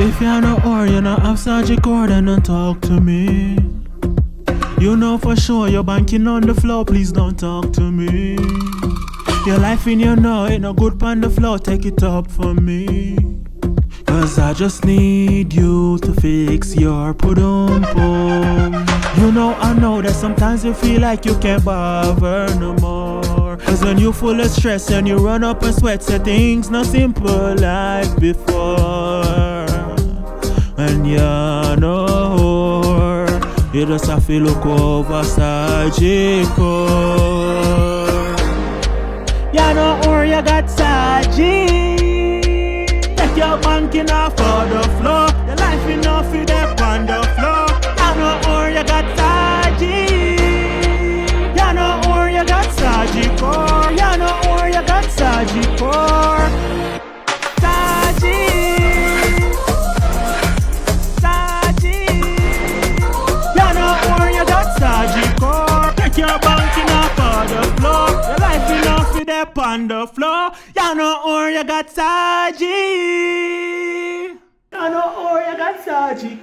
If you're not or you not have Sagiii, then don't talk to me. You know for sure you're banking on the floor, please don't talk to me. Your life in your know ain't no good on the floor, take it up for me. Cause I just need you to fix your pudum-pum. You know I know that sometimes you feel like you can't bother no more. Cause when you full of stress and you run up and sweat, say things not simple like before. And you know you just have to look over Sagiii. You know or you got Sagiii. Take your banking off of the floor. Your life enough for that on the floor. You know or you got Sagiii. You know or you got Sagiii core. You know or you got Sagiii core. Your banking up on the floor. Your life enough with up on the floor. You know or you got Sagiii. You know or you got Sagiii.